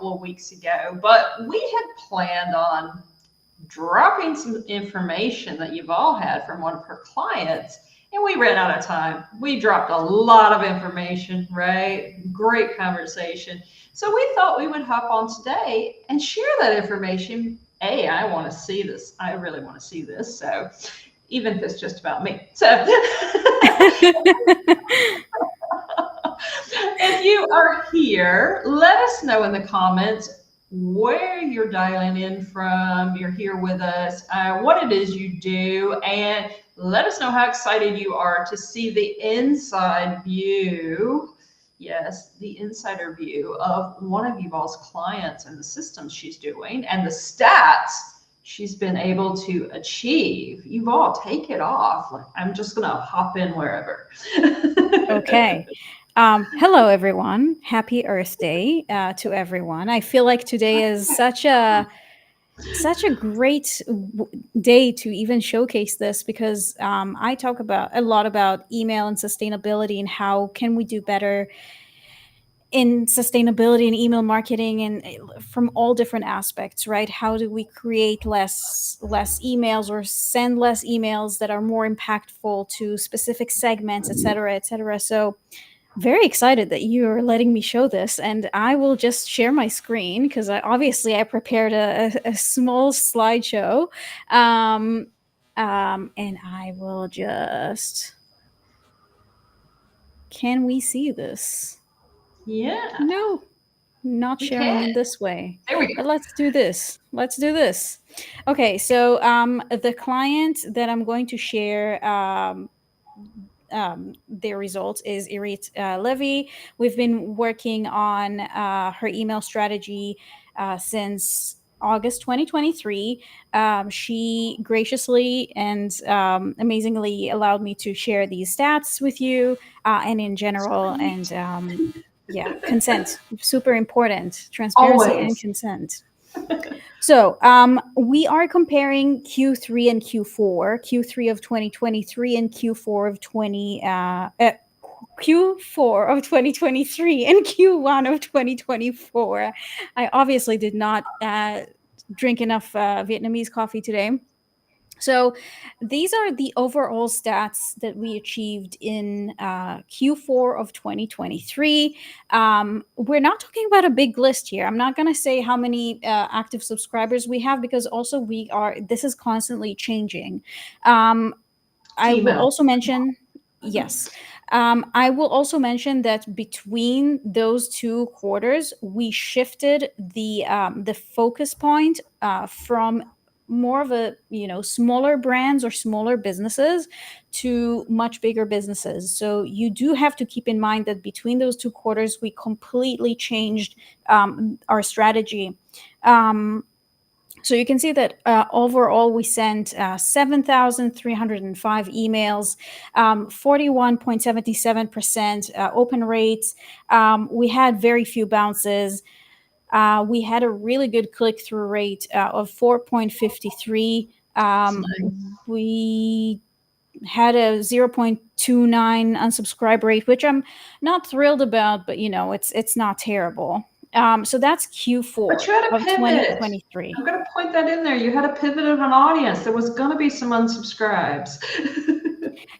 couple of weeks ago, but we had planned on dropping some information that you've all had from one of her clients, and we ran out of time. We dropped a lot of information, right? Great conversation. So we thought we would hop on today and share that information. I want to see this. I really want to see this. So even if it's just about me. So if you are here, let us know in the comments where you're dialing in from. You're here with us, what it is you do, and let us know how excited you are to see the inside view. Yes, the insider view of one of you all's clients and the systems she's doing and the stats she's been able to achieve. You all take it off. Like, I'm just going to hop in wherever. Okay. Hello, everyone. Happy Earth Day to everyone. I feel like today is such a great day to even showcase this because I talk about a lot about email and sustainability and how can we do better in sustainability and email marketing and from all different aspects, right? How do we create less emails or send less emails that are more impactful to specific segments, et cetera, et cetera. So very excited that you're letting me show this, and I will just share my screen because I prepared a small slideshow, and I will just. Can we see this? Yeah. No, not sharing in this way. There we go. But let's do this. Okay, so the client that I'm going to share their results is Irit Levy. We've been working on her email strategy since August 2023. She graciously and amazingly allowed me to share these stats with you and in general. And yeah, consent, super important, transparency Always. and consent. So we are comparing Q3 and Q4, Q3 of 2023 and Q4 of 2023 and Q1 of 2024. I obviously did not drink enough Vietnamese coffee today. So these are the overall stats that we achieved in Q4 of 2023. We're not talking about a big list here. I'm not going to say how many active subscribers we have because also this is constantly changing. I will also mention, yes. I will also mention that between those two quarters, we shifted the focus point from more of a smaller brands or smaller businesses to much bigger businesses. So you do have to keep in mind that between those two quarters we completely changed our strategy. So you can see that overall we sent 7,305 emails, 41.77% open rates. We had very few bounces. We had a really good click-through rate of 4.53. Nice. We had a 0.29 unsubscribe rate, which I'm not thrilled about, but it's not terrible. So that's Q4 but you had a of pivot. 2023. I'm going to point that in there. You had a pivot of an audience. There was going to be some unsubscribes.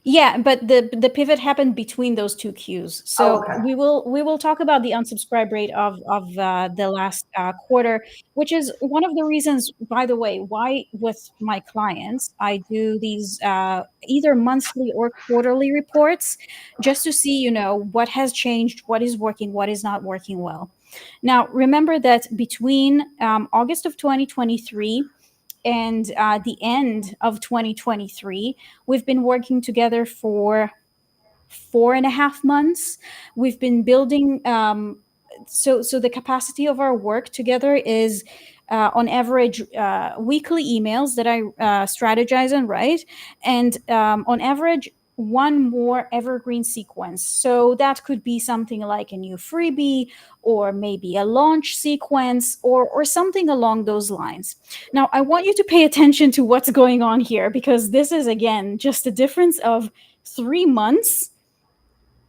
Yeah, but the pivot happened between those two Qs. So okay. we will talk about the unsubscribe rate of the last quarter, which is one of the reasons, by the way, why with my clients I do these either monthly or quarterly reports, just to see what has changed, what is working, what is not working well. Now remember that between August of 2023 and the end of 2023, we've been working together for 4.5 months. We've been building. So the capacity of our work together is on average weekly emails that I strategize and write, and on average one more evergreen sequence. So that could be something like a new freebie or maybe a launch sequence or something along those lines. Now, I want you to pay attention to what's going on here because this is, again, just a difference of 3 months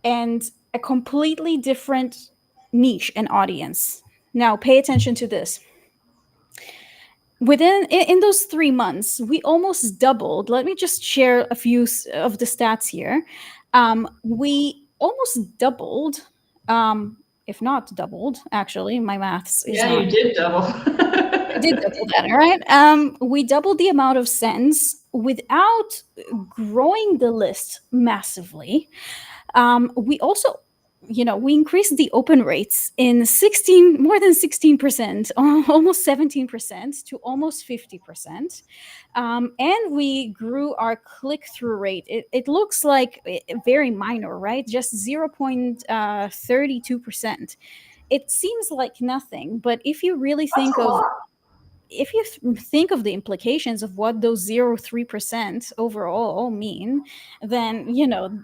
and a completely different niche and audience. Now, pay attention to this. Within in those 3 months, we almost doubled. Let me just share a few of the stats here. We almost doubled, if not doubled. Actually, my maths is Yeah, not. you did double. I did double that, all right. We doubled the amount of sends without growing the list massively. We also, we increased the open rates in 16, more than 16%, almost 17% to almost 50%. And we grew our click-through rate. It looks like very minor, right? Just 0.32%. It seems like nothing, but if you really That's think a of lot. if you think of the implications of what those 0.3% overall mean, then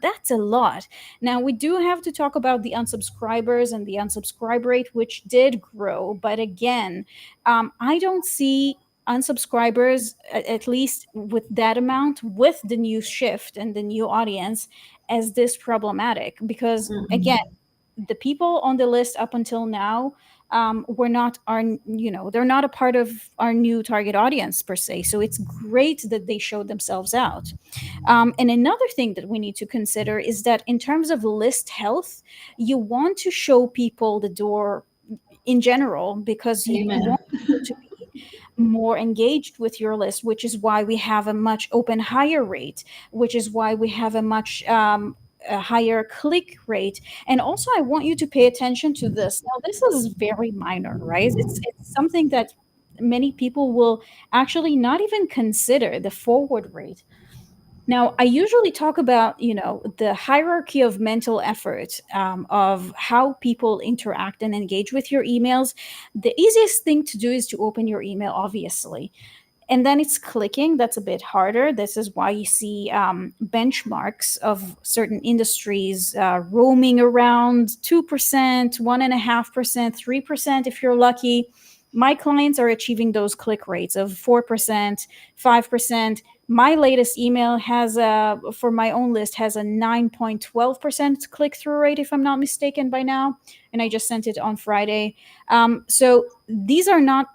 that's a lot. Now we do have to talk about the unsubscribers and the unsubscribe rate, which did grow, but again, I don't see unsubscribers, at least with that amount, with the new shift and the new audience, as this problematic, because again, Mhm. the people on the list up until now were not our, they're not a part of our new target audience per se. So it's great that they showed themselves out. And another thing that we need to consider is that in terms of list health, you want to show people the door in general, because you Amen. want people to be more engaged with your list, which is why we have a much open higher rate, which is why we have a much a higher click rate. And also, I want you to pay attention to this. Now, this is very minor, right? It's something that many people will actually not even consider, the forward rate. Now, I usually talk about, the hierarchy of mental effort, of how people interact and engage with your emails. The easiest thing to do is to open your email, obviously. And then it's clicking. That's a bit harder. This is why you see benchmarks of certain industries roaming around 2%, 1.5%, 3% if you're lucky. My clients are achieving those click rates of 4%, 5%. My latest email has for my own list has a 9.12% click through rate, if I'm not mistaken, by now. And I just sent it on Friday. So these are not,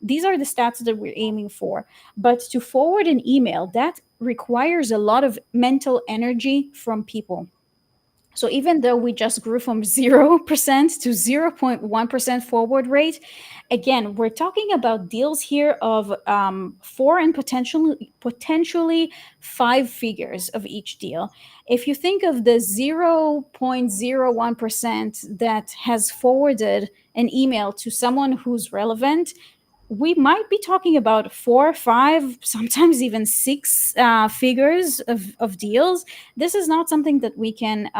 these are the stats that we're aiming for. But to forward an email, that requires a lot of mental energy from people. So even though we just grew from 0% to 0.1% forward rate, again, we're talking about deals here of four and potentially five figures of each deal. If you think of the 0.01% that has forwarded an email to someone who's relevant, we might be talking about four, five, sometimes even six figures of deals. This is not something that we can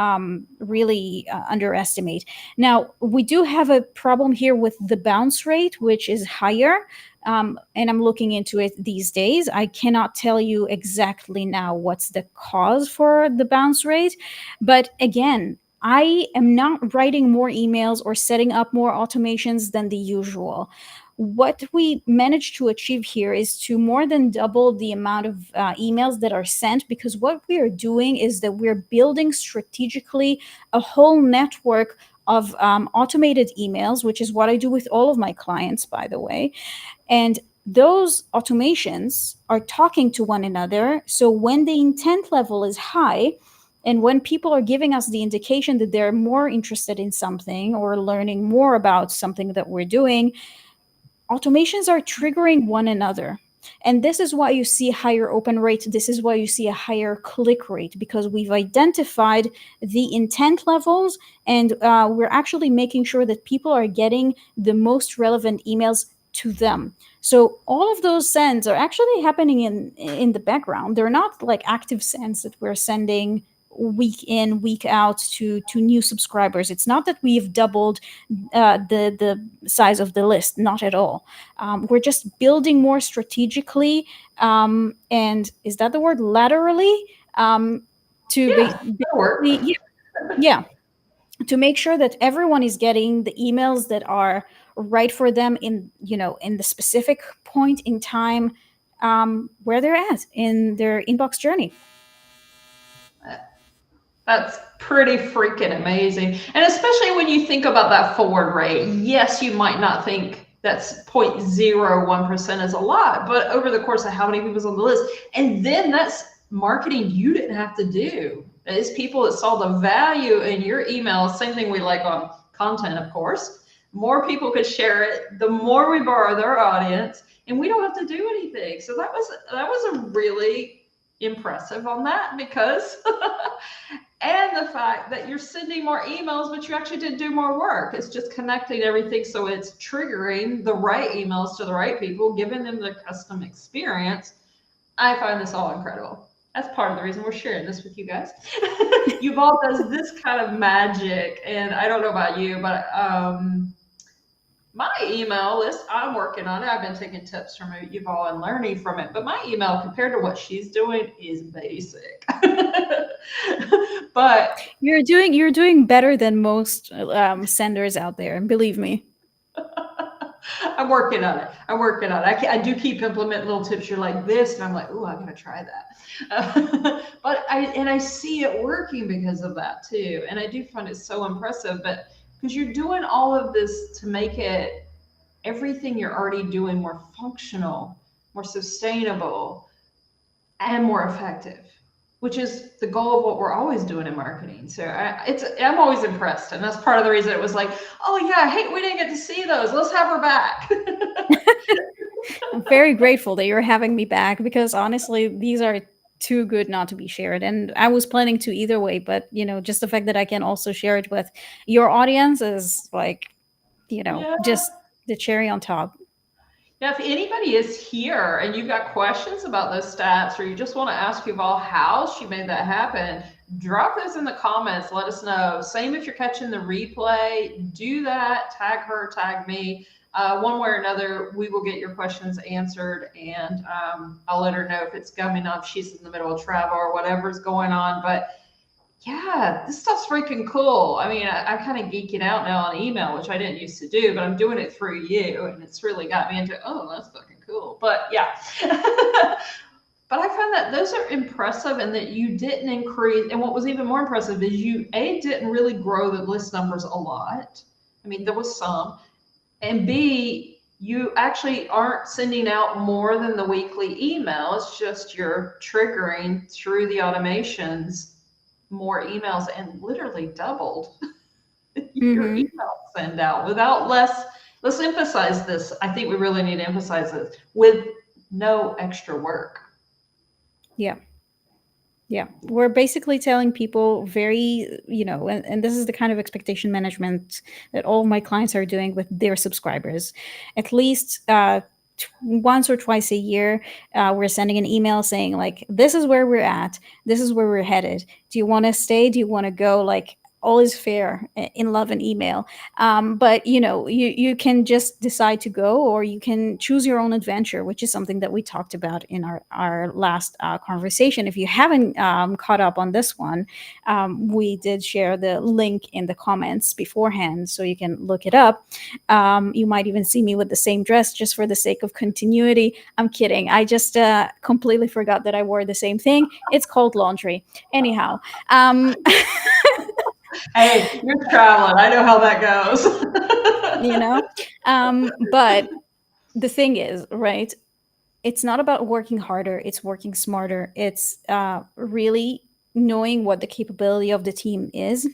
really underestimate. Now, we do have a problem here with the bounce rate, which is higher. And I'm looking into it these days. I cannot tell you exactly now what's the cause for the bounce rate. But again, I am not writing more emails or setting up more automations than the usual. What we managed to achieve here is to more than double the amount of emails that are sent, because what we are doing is that we're building strategically a whole network of automated emails, which is what I do with all of my clients, by the way. And those automations are talking to one another. So when the intent level is high, and when people are giving us the indication that they're more interested in something or learning more about something that we're doing, automations are triggering one another. And this is why you see a higher open rate. This is why you see a higher click rate, because we've identified the intent levels, and we're actually making sure that people are getting the most relevant emails to them. So all of those sends are actually happening in the background. They're not like active sends that we're sending week in, week out to new subscribers. It's not that we've doubled the size of the list, not at all. We're just building more strategically, and is that the word, laterally, to Yeah, that'll work. basically, yeah, to make sure that everyone is getting the emails that are right for them in, in the specific point in time, where they're at in their inbox journey. That's pretty freaking amazing. And especially when you think about that forward rate, yes, you might not think that's 0.01% is a lot, but over the course of how many people's on the list, and then that's marketing you didn't have to do. It's people that saw the value in your email. Same thing we like on content, of course. More people could share it, the more we borrow their audience, and we don't have to do anything. So that was a really impressive on that, because and the fact that you're sending more emails, but you actually did do more work. It's just connecting everything so it's triggering the right emails to the right people, giving them the custom experience. I find this all incredible. That's part of the reason we're sharing this with you guys. Yuval does this kind of magic, and I don't know about you, but my email list, I'm working on it. I've been taking tips from Yuval and learning from it, but my email compared to what she's doing is basic. But you're doing better than most senders out there, and believe me. I'm working on it. I'm working on it. I do keep implementing little tips. You're like this, and I'm like, oh, I'm gonna try that. But I see it working because of that too, and I do find it so impressive. But because you're doing all of this to make it everything you're already doing more functional, more sustainable, and more effective, which is the goal of what we're always doing in marketing. So I'm always impressed, and that's part of the reason it was like, oh yeah, hey, we didn't get to see those. Let's have her back. I'm very grateful that you're having me back, because honestly, these are too good not to be shared. And I was planning to either way, but just the fact that I can also share it with your audience is like, Yeah. just the cherry on top. Now, if anybody is here and you've got questions about those stats, or you just want to ask Yuval how she made that happen, drop those in the comments. Let us know. Same if you're catching the replay, do that. Tag her, tag me. One way or another, we will get your questions answered, and I'll let her know if it's coming up, she's in the middle of travel or whatever's going on. But yeah, this stuff's freaking cool. I mean, I'm kind of geeking out now on email, which I didn't used to do, but I'm doing it through you, and it's really got me into, oh, that's fucking cool. But yeah. But I find that those are impressive, and that you didn't increase. And what was even more impressive is you, A, didn't really grow the list numbers a lot. I mean, there was some. And B, you actually aren't sending out more than the weekly email. It's just you're triggering through the automations more emails, and literally doubled your Mm-hmm. email send out without less. Let's emphasize this. I think we really need to emphasize this, with no extra work. Yeah. Yeah, we're basically telling people and this is the kind of expectation management that all my clients are doing with their subscribers. At least once or twice a year, we're sending an email saying, like, this is where we're at, this is where we're headed. Do you want to stay? Do you want to go? Like, all is fair in love and email. But you can just decide to go, or you can choose your own adventure, which is something that we talked about in our last conversation. If you haven't caught up on this one, we did share the link in the comments beforehand, so you can look it up. You might even see me with the same dress, just for the sake of continuity. I'm kidding. I just completely forgot that I wore the same thing. It's called laundry. Anyhow. Hey, you're traveling. I know how that goes. But the thing is, right, it's not about working harder, it's working smarter. It's really knowing what the capability of the team is,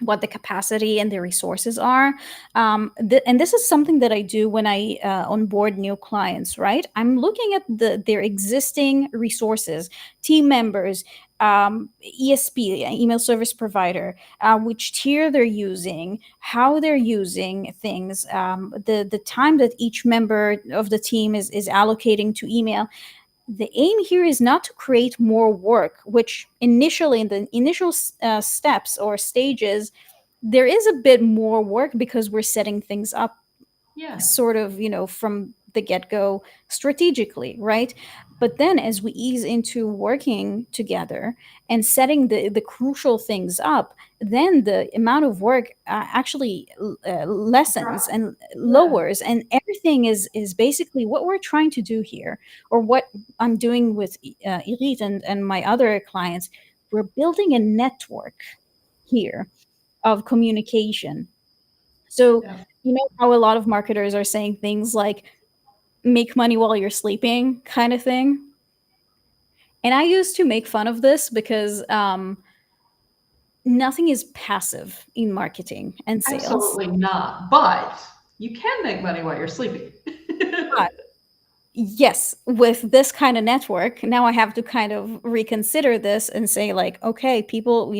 what the capacity and the resources are. And this is something that I do when I onboard new clients, right? I'm looking at their existing resources, team members, ESP, email service provider, which tier they're using, how they're using things, the time that each member of the team is allocating to email. The aim here is not to create more work, which initially, in the initial steps or stages, there is a bit more work, because we're setting things up Yeah. sort of, from the get-go strategically, right? But then as we ease into working together and setting the crucial things up, then the amount of work actually lessens and lowers, and everything is basically what we're trying to do here, or what I'm doing with Irit and my other clients. we're building a network here of communication. So, Yeah. you know how a lot of marketers are saying things like make money while you're sleeping kind of thing? And I used to make fun of this because nothing is passive in marketing and sales. Absolutely not. But you can make money while you're sleeping. But yes, with this kind of network, now I have to kind of reconsider this and say, like, okay, people,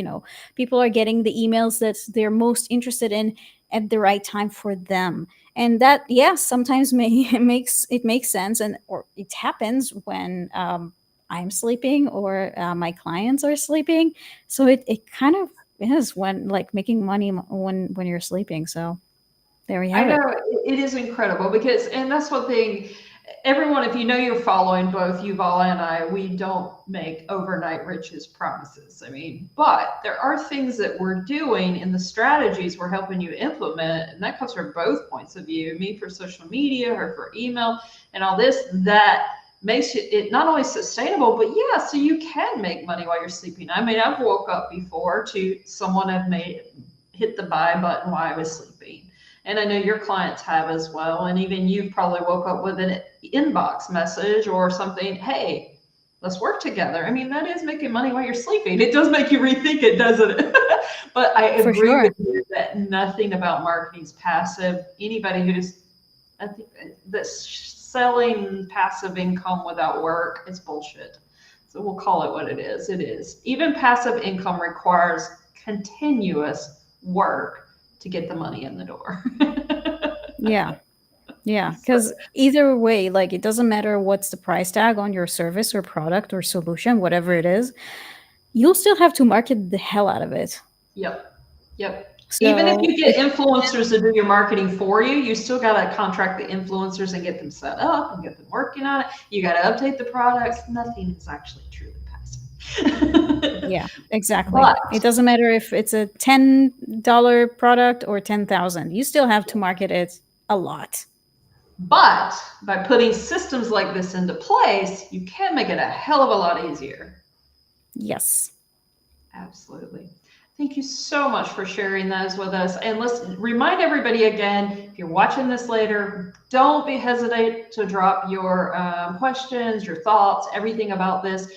people are getting the emails that they're most interested in at the right time for them. And that, yes, sometimes it makes sense, and or it happens when I'm sleeping or my clients are sleeping. So it kind of is when like making money when you're sleeping. So there we I have know it. it is incredible because, and that's one thing, everyone, if you know you're following both Yuval and I, we don't make overnight riches promises. I mean, but there are things that we're doing in the strategies we're helping you implement, and that comes from both points of view, me for social media or for email and all this, that makes it not only sustainable, but yeah, so you can make money while you're sleeping. I mean, I've woke up before to someone have made hit the buy button while I was sleeping. And I know your clients have as well. And even you've probably woke up with an inbox message or something, hey, let's work together. I mean, that is making money while you're sleeping. It does make you rethink it, doesn't it? But I For agree sure. with you that nothing about marketing is passive. Anybody who's, I think, that's selling passive income without work is bullshit. So we'll call it what it is. It is. Even passive income requires continuous work to get the money in the door. Yeah. Yeah, So, because either way, like it doesn't matter what's the price tag on your service or product or solution, whatever it is, you'll still have to market the hell out of it. yep, yep. Even if So you get influencers to do your marketing for you, you still got to contract the influencers and get them set up and get them working on it. You got to update the products. Nothing is actually truly passive. yeah, exactly. But It doesn't matter if it's a $10 product or 10,000. You still have to market it a lot. but by putting systems like this into place, you can make it a hell of a lot easier. Yes. Absolutely. Thank you so much for sharing those with us. And let's remind everybody again, if you're watching this later, don't be hesitant to drop your questions, your thoughts, everything about this.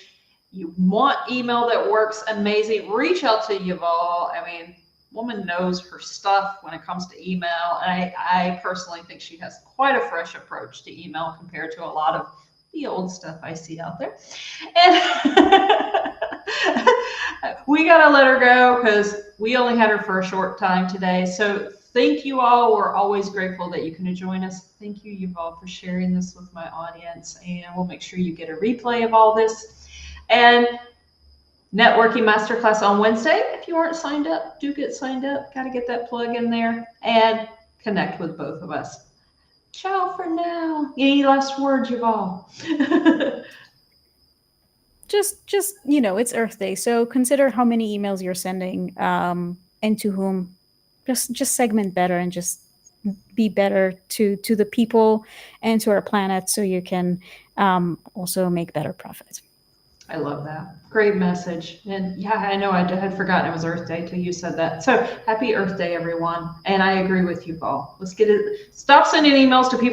You want email that works amazing, reach out to Yuval. I mean, woman knows her stuff when it comes to email. And I personally think she has quite a fresh approach to email compared to a lot of the old stuff I see out there. And we got to let her go because we only had her for a short time today. So thank you all. We're always grateful that you can join us. Thank you, Yuval, for sharing this with my audience. And we'll make sure you get a replay of all this. And networking masterclass on Wednesday. If you aren't signed up, do get signed up. Got to get that plug in there and connect with both of us. Ciao for now. Any last words, Yuval? Just it's Earth Day, so consider how many emails you're sending, and to whom. Just segment better and just be better to the people and to our planet, so you can also make better profit. I love that. Great message. And yeah, I know I had forgotten it was Earth Day till you said that. So happy Earth Day, everyone. And I agree with you, Paul. Let's get it. Stop sending emails to people